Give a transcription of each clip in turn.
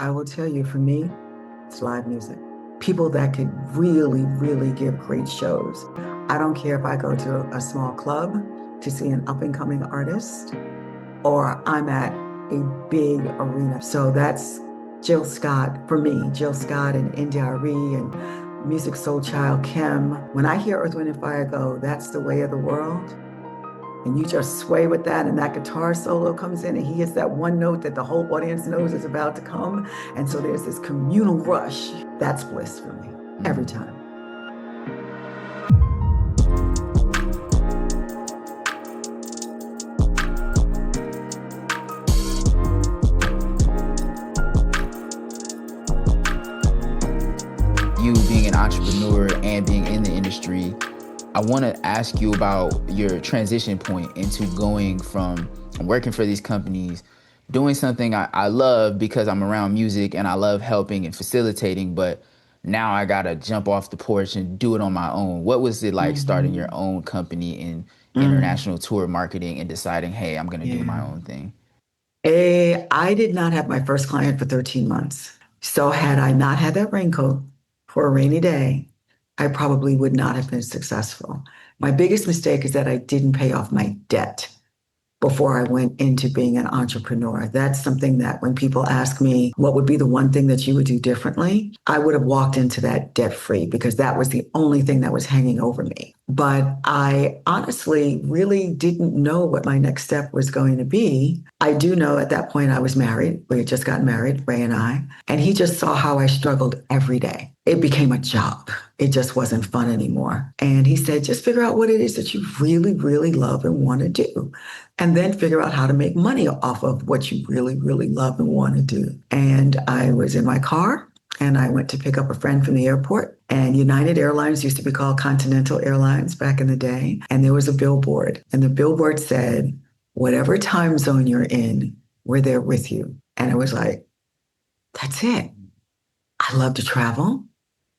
I will tell you, for me, it's live music. People that could really, really give great shows. I don't care if I go to a small club to see an up and coming artist or I'm at a big arena. So that's Jill Scott for me, Jill Scott and NDRE and Music Soul Child Kim. When I hear Earth, Wind, and Fire go, that's the way of the world. And you just sway with that, and that guitar solo comes in, and he hits that one note that the whole audience knows is about to come. And so there's this communal rush. That's bliss for me every time. You being an entrepreneur and being in the industry, I want to ask you about your transition point into going from working for these companies, doing something I love because I'm around music and I love helping and facilitating, but now I gotta jump off the porch and do it on my own. What was it like starting your Mm-hmm. own company in Mm, international tour marketing and deciding, hey, I'm gonna do my yeah. own thing? I did not have my first client for 13 months. So had I not had that raincoat for a rainy day, I probably would not have been successful. My biggest mistake is that I didn't pay off my debt before I went into being an entrepreneur. That's something that when people ask me what would be the one thing that you would do differently, I would have walked into that debt free because that was the only thing that was hanging over me. But I honestly really didn't know what my next step was going to be. I do know at that point I was married. We had just gotten married, Ray and he just saw how I struggled every day. It became a job. It just wasn't fun anymore. And he said, just figure out what it is that you really, really love and want to do and then figure out how to make money off of what you really, really love and want to do. And I was in my car and I went to pick up a friend from the airport. And United Airlines used to be called Continental Airlines back in the day. And there was a billboard, and the billboard said, whatever time zone you're in, we're there with you. And it was like, that's it. I love to travel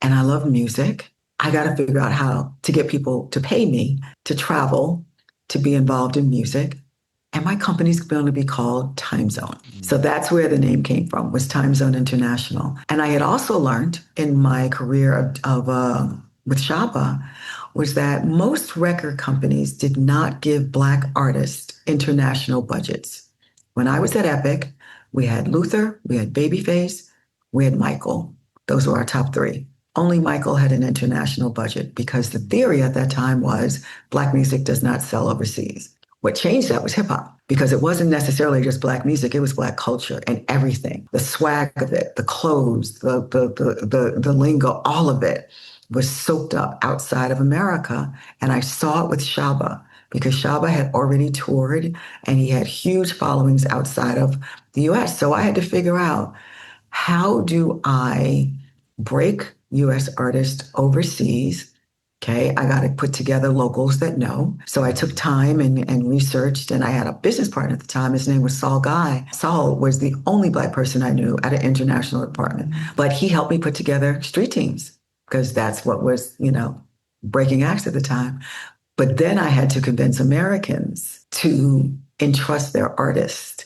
and I love music. I got to figure out how to get people to pay me to travel, to be involved in music. And my company's going to be called Time Zone. So that's where the name came from, was Time Zone International. And I had also learned in my career with Shaba was that most record companies did not give Black artists international budgets. When I was at Epic, we had Luther, we had Babyface, we had Michael. Those were our top three. Only Michael had an international budget because the theory at that time was Black music does not sell overseas. What changed that was hip hop because it wasn't necessarily just Black music, it was Black culture and everything. The swag of it, the clothes, the lingo, all of it was soaked up outside of America. And I saw it with Shaba because Shaba had already toured and he had huge followings outside of the US. So I had to figure out, how do I break US artists overseas? Okay, I got to put together locals that know. So I took time and researched, and I had a business partner at the time. His name was Saul Guy. Saul was the only Black person I knew at an international department, but he helped me put together street teams because that's what was, breaking acts at the time. But then I had to convince Americans to entrust their artists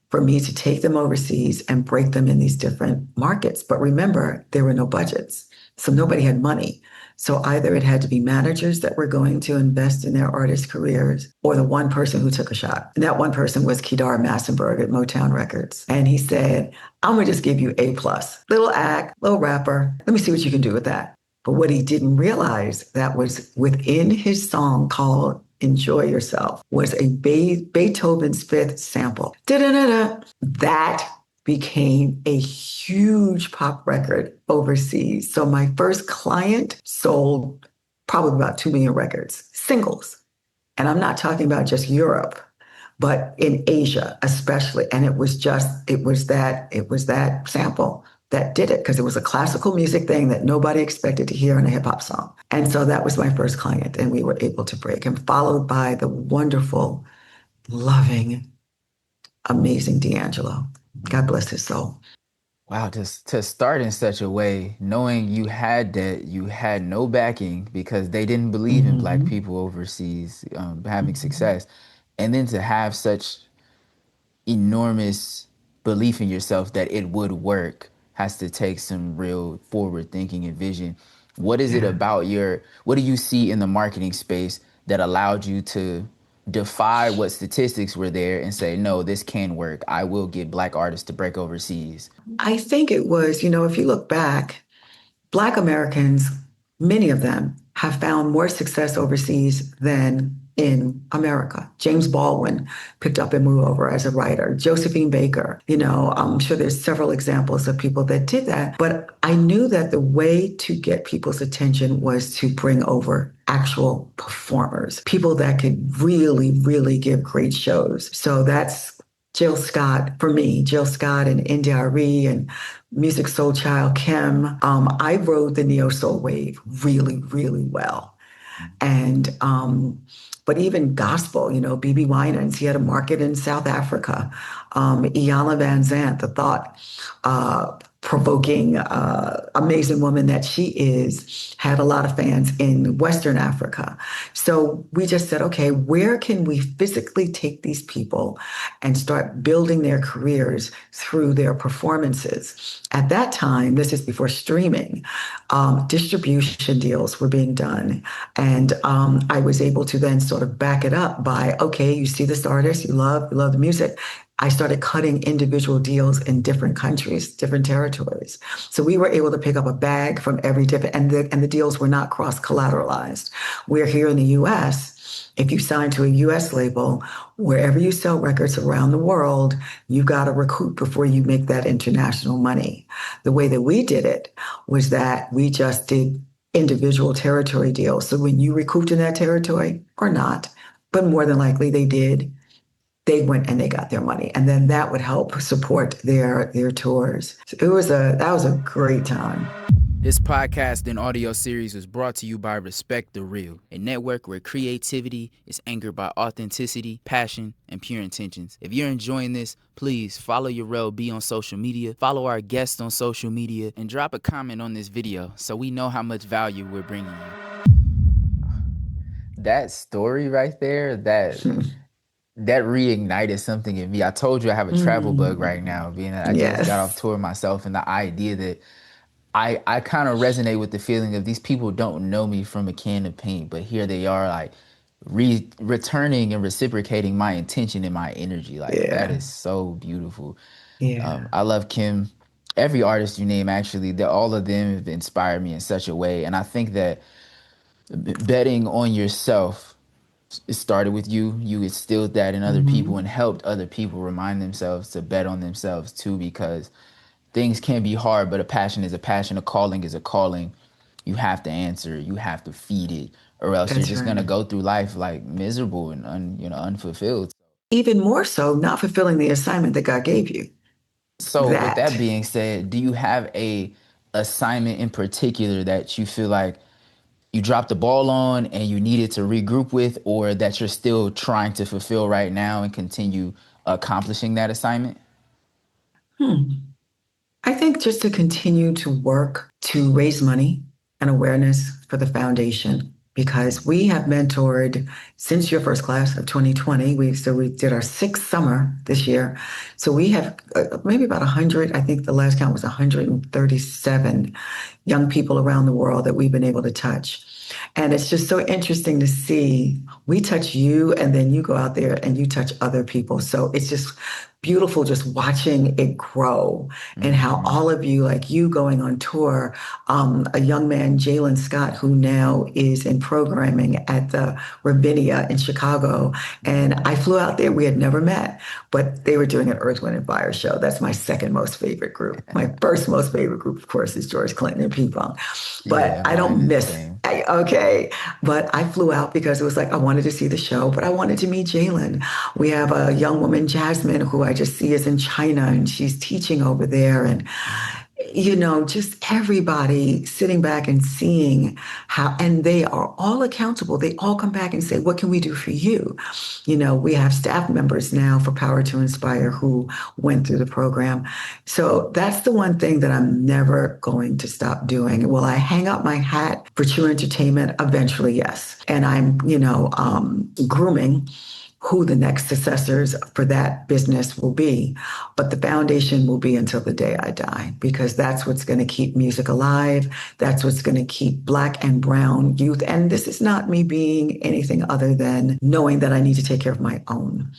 for me to take them overseas and break them in these different markets. But remember, there were no budgets. So nobody had money. So either it had to be managers that were going to invest in their artists' careers or the one person who took a shot. And that one person was Kedar Massenberg at Motown Records. And he said, I'm gonna just give you A plus. Little act, little rapper. Let me see what you can do with that. But what he didn't realize that was within his song called Enjoy Yourself was a Beethoven's Fifth sample. Da-da-da-da. That became a huge pop record overseas. So my first client sold probably about 2 million records, singles. And I'm not talking about just Europe, but in Asia especially. And it was that sample that did it because it was a classical music thing that nobody expected to hear in a hip hop song. And so that was my first client, and we were able to break him, followed by the wonderful, loving, amazing D'Angelo. God bless his soul. Wow, to start in such a way, knowing you had that, you had no backing because they didn't believe in Black Mm-hmm. people overseas having Mm-hmm. success, and then to have such enormous belief in yourself that it would work has to take some real forward thinking and vision. What is it Yeah. about what do you see in the marketing space that allowed you to defy what statistics were there and say, no, this can work. I will get Black artists to break overseas. I think it was, if you look back, Black Americans, many of them, have found more success overseas than in America. James Baldwin picked up and moved over as a writer. Josephine Baker, I'm sure there's several examples of people that did that. But I knew that the way to get people's attention was to bring over actual performers, people that could really, really give great shows. So that's Jill Scott, for me, Jill Scott and NDRE and Music Soul Child Kim. I rode the neo soul wave really, really well. And but even gospel, BB Winans, he had a market in South Africa. Iyanla Van Zant, the thought provoking, amazing woman that she is, had a lot of fans in Western Africa. So we just said, okay, where can we physically take these people and start building their careers through their performances? At that time, this is before streaming, distribution deals were being done. And I was able to then sort of back it up by, okay, you see this artist, you love the music. I started cutting individual deals in different countries, different territories. So we were able to pick up a bag from every different, and the deals were not cross-collateralized. We're here in the US. If you sign to a US label, wherever you sell records around the world, you got to recoup before you make that international money. The way that we did it was that we just did individual territory deals. So when you recouped in that territory or not, but more than likely they did, they went and they got their money, and then that would help support their tours. So that was a great time. This podcast and audio series was brought to you by Respect the Real, a network where creativity is anchored by authenticity, passion, and pure intentions. If you're enjoying this, please follow UraelB on social media, follow our guests on social media, and drop a comment on this video so we know how much value we're bringing you. That story right there, that reignited something in me. I told you I have a travel bug right now, being that I just got off tour myself, and the idea that I kind of resonate with the feeling of these people don't know me from a can of paint, but here they are, like returning and reciprocating my intention and my energy. Like that is so beautiful. Yeah. I love Kim. Every artist you name, actually, all of them have inspired me in such a way, and I think that betting on yourself, it started with you. You instilled that in other people and helped other people remind themselves to bet on themselves too, because things can be hard, but a passion is a passion. A calling is a calling. You have to answer. You have to feed it, or else you're That's just right. gonna go through life like miserable and unfulfilled. Even more so, not fulfilling the assignment that God gave you. So with that being said, do you have a assignment in particular that you feel like you dropped the ball on and you needed to regroup with, or that you're still trying to fulfill right now and continue accomplishing that assignment? I think just to continue to work to raise money and awareness for the foundation, because we have mentored since your first class of 2020. We did our sixth summer this year. So we have maybe about 100, I think the last count was 137 young people around the world that we've been able to touch. And it's just so interesting to see we touch you and then you go out there and you touch other people. So it's just beautiful just watching it grow and how all of you, like you going on tour, a young man, Jalen Scott, who now is in programming at the Ravinia in Chicago. And I flew out there. We had never met, but they were doing an Earth, Wind, and Fire show. That's my second most favorite group. My first most favorite group, of course, is George Clinton and P-Funk. But Yeah, I don't mine is the miss. same. Okay. But I flew out because it was like I wanted to see the show, but I wanted to meet Jalen. We have a young woman, Jasmine, who I just see is in China and she's teaching over there. And just everybody sitting back and seeing how, and they are all accountable. They all come back and say, what can we do for you? We have staff members now for Power to Inspire who went through the program. So that's the one thing that I'm never going to stop doing. Will I hang up my hat for True Entertainment? Eventually, yes. And I'm, grooming who the next successors for that business will be. But the foundation will be until the day I die, because that's what's going to keep music alive. That's what's going to keep Black and brown youth. And this is not me being anything other than knowing that I need to take care of my own.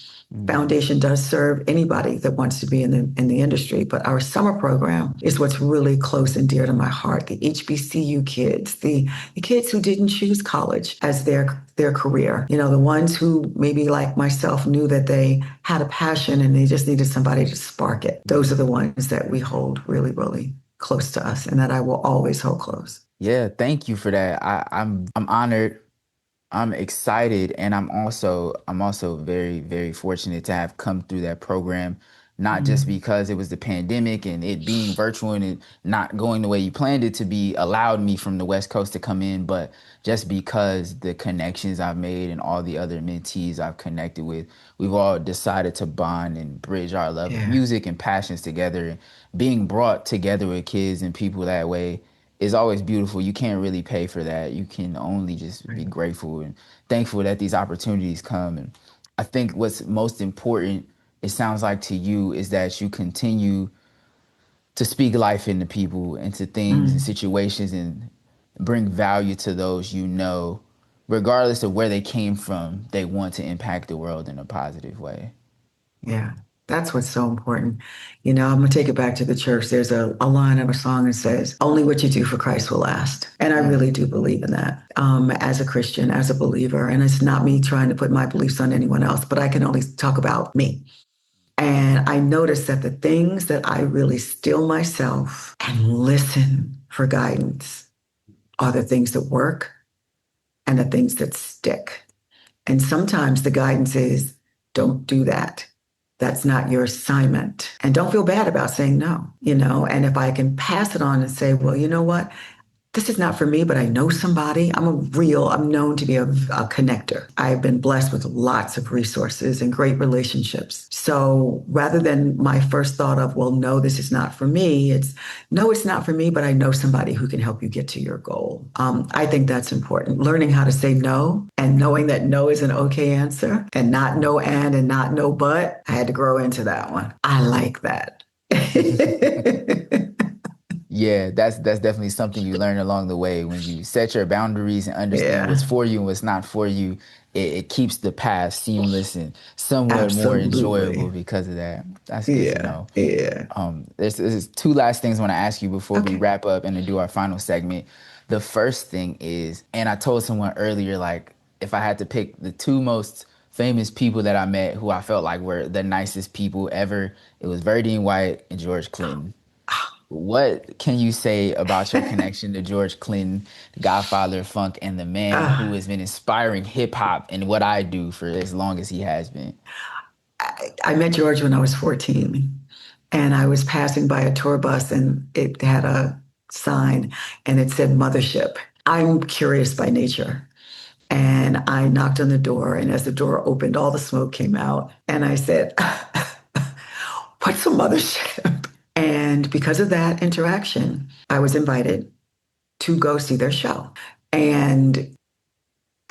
Foundation does serve anybody that wants to be in the industry, but our summer program is what's really close and dear to my heart. The HBCU kids, the kids who didn't choose college as their career, the ones who maybe like myself knew that they had a passion and they just needed somebody to spark it. Those are the ones that we hold really, really close to us, and that I will always hold close. Yeah, thank you for that. I'm honored. I'm excited, and I'm also very, very fortunate to have come through that program, not just because it was the pandemic and it being virtual and it not going the way you planned it to be allowed me from the West Coast to come in, but just because the connections I've made and all the other mentees I've connected with, we've all decided to bond and bridge our love of Yeah, music and passions together, and being brought together with kids and people that way is always beautiful. You can't really pay for that. You can only just be right. grateful and thankful that these opportunities come. And I think what's most important, it sounds like to you, is that you continue to speak life into people, into things and Mm, situations, and bring value to those regardless of where they came from, they want to impact the world in a positive way. yeah, that's what's so important. I'm going to take it back to the church. There's a line of a song that says, "Only what you do for Christ will last." And I Mm. really do believe in that, as a Christian, as a believer. And it's not me trying to put my beliefs on anyone else, but I can only talk about me. And I noticed that the things that I really still myself and listen for guidance are the things that work and the things that stick. And sometimes the guidance is, don't do that. That's not your assignment. And don't feel bad about saying no. And if I can pass it on and say, well, you know what? This is not for me, but I know somebody. I'm known to be a connector. I've been blessed with lots of resources and great relationships. So rather than my first thought of, well, no, this is not for me, it's no, it's not for me, but I know somebody who can help you get to your goal. I think that's important. Learning how to say no and knowing that no is an okay answer and not no and not no but. I had to grow into that one. I like that. Yeah, that's definitely something you learn along the way. When you set your boundaries and understand what's Yeah, for you and what's not for you, it keeps the path seamless and somewhat more enjoyable absolutely. because of that. That's good to Yeah, know. yeah. There's two last things I want to ask you before we Okay. wrap up and to do our final segment. The first thing is, and I told someone earlier, like if I had to pick the two most famous people that I met who I felt like were the nicest people ever, it was Verdine White and George Clinton. What can you say about your connection to George Clinton, the godfather of funk, and the man who Ah, has been inspiring hip hop and what I do for as long as he has been? I met George when I was 14, and I was passing by a tour bus, and it had a sign, and it said Mothership. I'm curious by nature. And I knocked on the door, and as the door opened, all the smoke came out. And I said, what's a mothership? And because of that interaction, I was invited to go see their show. And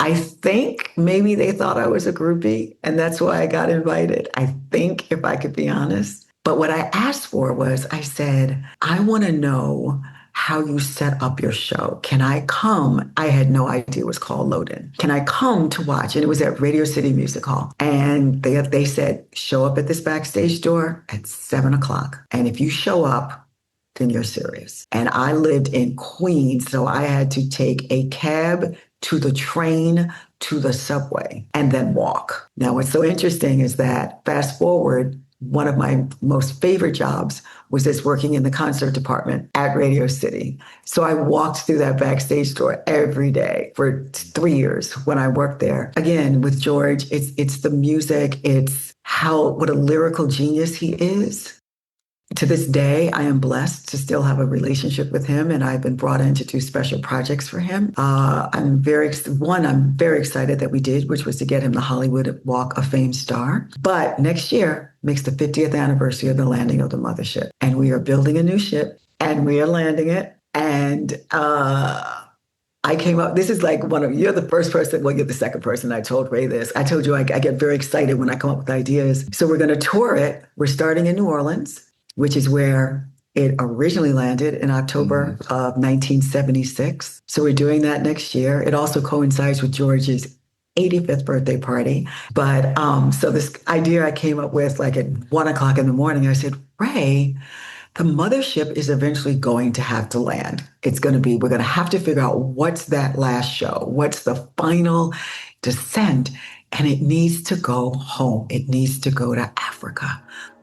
I think maybe they thought I was a groupie, and that's why I got invited. I think, if I could be honest. But what I asked for was, I said, I want to know how you set up your show. Can I come? I had no idea it was called Load In. Can I come to watch? And it was at Radio City Music Hall. And they said, show up at this backstage door at 7 o'clock. And if you show up, then you're serious. And I lived in Queens, so I had to take a cab to the train to the subway and then walk. Now, what's so interesting is that fast forward, one of my most favorite jobs was this working in the concert department at Radio City. So I walked through that backstage door every day for 3 years when I worked there. Again, with George, it's the music, it's what a lyrical genius he is. To this day, I am blessed to still have a relationship with him, and I've been brought in to do special projects for him. I'm very excited that we did, which was to get him the Hollywood Walk of Fame star. But next year makes the 50th anniversary of the landing of the mothership, and we are building a new ship, and we are landing it. And I came up, this is like you're the first person, well, you're the second person I told Ray this. I told you I get very excited when I come up with ideas. So we're going to tour it. We're starting in New Orleans, which is where it originally landed in October of 1976. So we're doing that next year. It also coincides with George's 85th birthday party. But so this idea I came up with like at 1 o'clock in the morning, I said, Ray, the mothership is eventually going to have to land. We're going to have to figure out what's that last show, what's the final descent, and it needs to go home. It needs to go to Africa.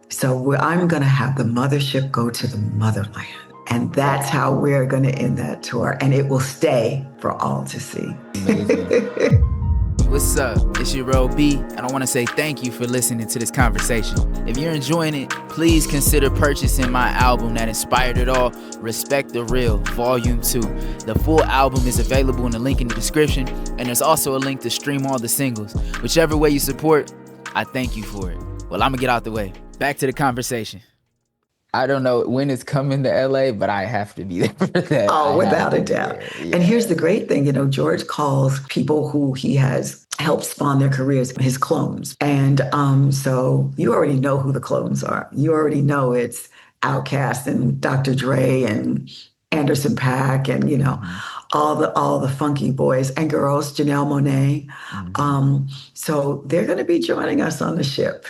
So I'm going to have the mothership go to the motherland. And that's how we're going to end that tour. And it will stay for all to see. Amazing. What's up? It's UraelB, and I want to say thank you for listening to this conversation. If you're enjoying it, please consider purchasing my album that inspired it all, Respect the Real, Volume 2. The full album is available in the link in the description, and there's also a link to stream all the singles. Whichever way you support, I thank you for it. Well, I'm going to get out the way. Back to the conversation. I don't know when it's coming to LA, but I have to be there for that. Oh, without a doubt. Yeah. And here's the great thing, George calls people who he has helped spawn their careers his clones. And so you already know who the clones are. You already know it's Outkast and Dr. Dre and Anderson .Paak and, all the funky boys and girls, Janelle Monáe. So they're going to be joining us on the ship.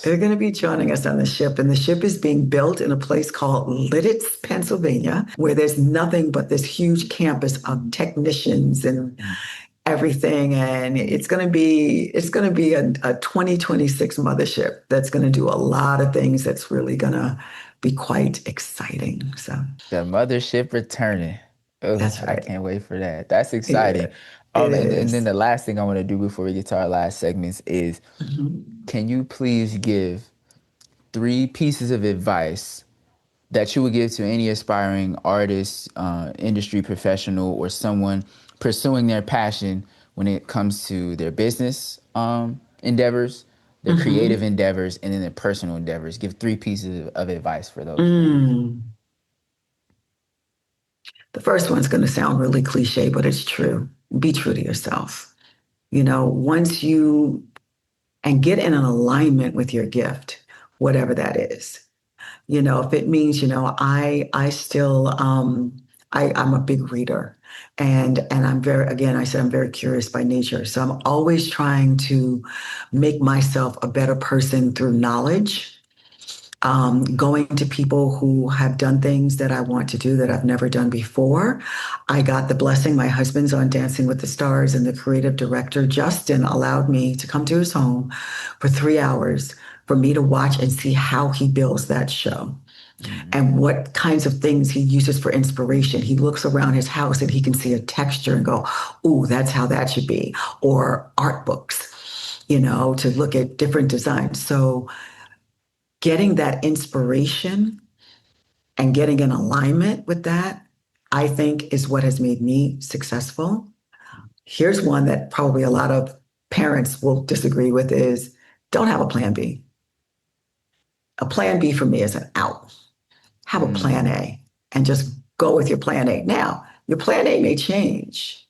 They're going to be joining us on the ship, and the ship is being built in a place called Lidditz, Pennsylvania, where there's nothing but this huge campus of technicians and everything. And it's going to be a 2026 mothership that's going to do a lot of things that's really going to be quite exciting. So the mothership returning. Oh, that's right. I can't wait for that. That's exciting. And then the last thing I want to do before we get to our last segments is, can you please give 3 pieces of advice that you would give to any aspiring artist, industry professional, or someone pursuing their passion when it comes to their business endeavors, their creative endeavors, and then their personal endeavors? Give 3 pieces of advice for those. The first one's going to sound really cliche, but it's true. Be true to yourself. Once and get in an alignment with your gift, whatever that is. If it means, I still, I'm a big reader and I'm I'm very curious by nature. So I'm always trying to make myself a better person through knowledge. Going to people who have done things that I want to do that I've never done before. I got the blessing. My husband's on Dancing with the Stars, and the creative director, Justin, allowed me to come to his home for 3 hours for me to watch and see how he builds that show and what kinds of things he uses for inspiration. He looks around his house and he can see a texture and go, ooh, that's how that should be. Or art books, to look at different designs. So getting that inspiration and getting in alignment with that, I think, is what has made me successful. Here's one that probably a lot of parents will disagree with is don't have a plan B. A plan B for me is an out. Have a plan A and just go with your plan A. Now, your plan A may change,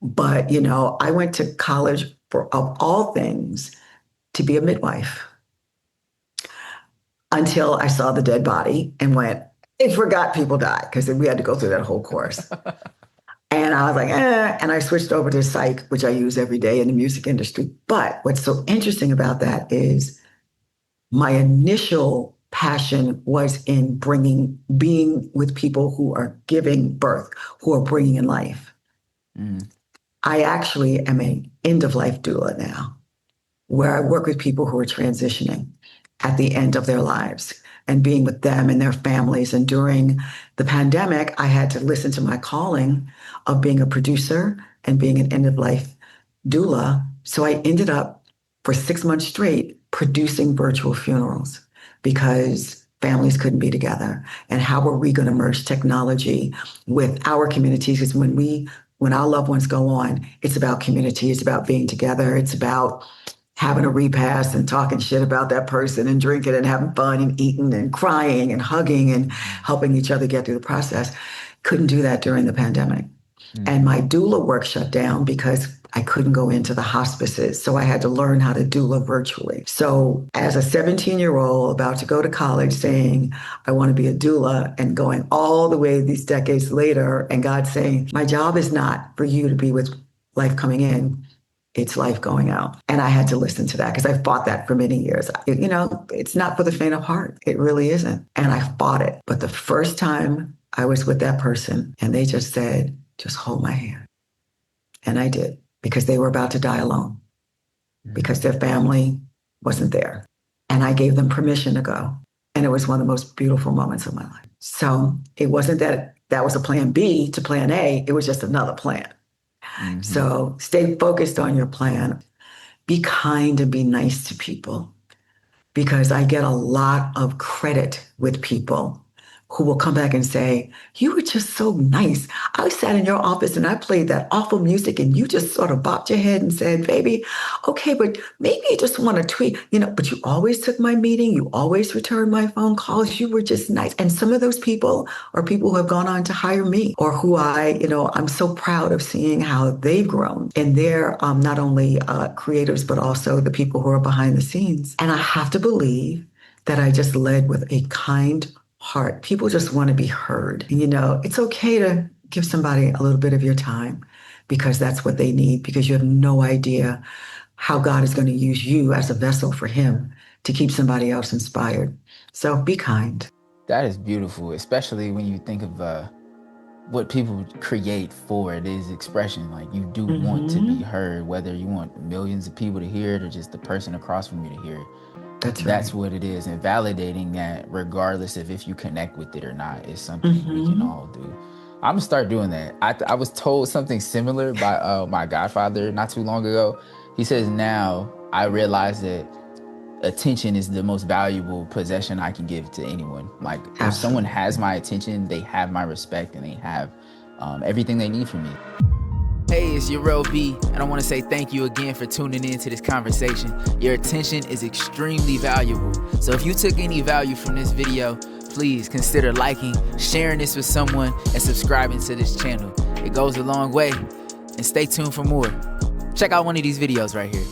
but, I went to college of all things to be a midwife. Until I saw the dead body and went, I forgot people die, because we had to go through that whole course. And I was like, and I switched over to psych, which I use every day in the music industry. But what's so interesting about that is my initial passion was in being with people who are giving birth, who are bringing in life. I actually am an End of Life Doula now, where I work with people who are transitioning at the end of their lives and being with them and their families. And during the pandemic, I had to listen to my calling of being a producer and being an end-of-life doula. So I ended up for 6 months straight producing virtual funerals because families couldn't be together. And how were we going to merge technology with our communities? Because when our loved ones go on, it's about community, it's about being together, it's about having a repast and talking shit about that person and drinking and having fun and eating and crying and hugging and helping each other get through the process. Couldn't do that during the pandemic. And my doula work shut down because I couldn't go into the hospices. So I had to learn how to doula virtually. So as a 17-year-old about to go to college saying, I want to be a doula, and going all the way these decades later, and God saying, my job is not for you to be with life coming in. It's life going out. And I had to listen to that because I fought that for many years. It's not for the faint of heart. It really isn't. And I fought it. But the first time I was with that person and they just said, just hold my hand. And I did, because they were about to die alone, because their family wasn't there. And I gave them permission to go. And it was one of the most beautiful moments of my life. So it wasn't that was a plan B to plan A. It was just another plan. So stay focused on your plan. Be kind and be nice to people, because I get a lot of credit with people who will come back and say, you were just so nice. I sat in your office and I played that awful music and you just sort of bopped your head and said, baby, okay, but maybe you just want to tweet, but you always took my meeting. You always returned my phone calls. You were just nice. And some of those people are people who have gone on to hire me, or who I'm so proud of seeing how they've grown. And they're not only creators, but also the people who are behind the scenes. And I have to believe that I just led with a kind heart. People just want to be heard. It's okay to give somebody a little bit of your time, because that's what they need, because you have no idea how God is going to use you as a vessel for him to keep somebody else inspired. So be kind. That is beautiful, especially when you think of what people create for it is expression. Like, you do want to be heard, whether you want millions of people to hear it or just the person across from you to hear it. That's right. That's what it is. And validating that, regardless of if you connect with it or not, is something we can all do. I'm gonna start doing that. I was told something similar by my godfather not too long ago. He says, now I realize that attention is the most valuable possession I can give to anyone. Like, if someone has my attention, they have my respect, and they have everything they need from me. Hey, it's UraelB, and I want to say thank you again for tuning in to this conversation. Your attention is extremely valuable. So if you took any value from this video, please consider liking, sharing this with someone, and subscribing to this channel. It goes a long way. And stay tuned for more. Check out one of these videos right here.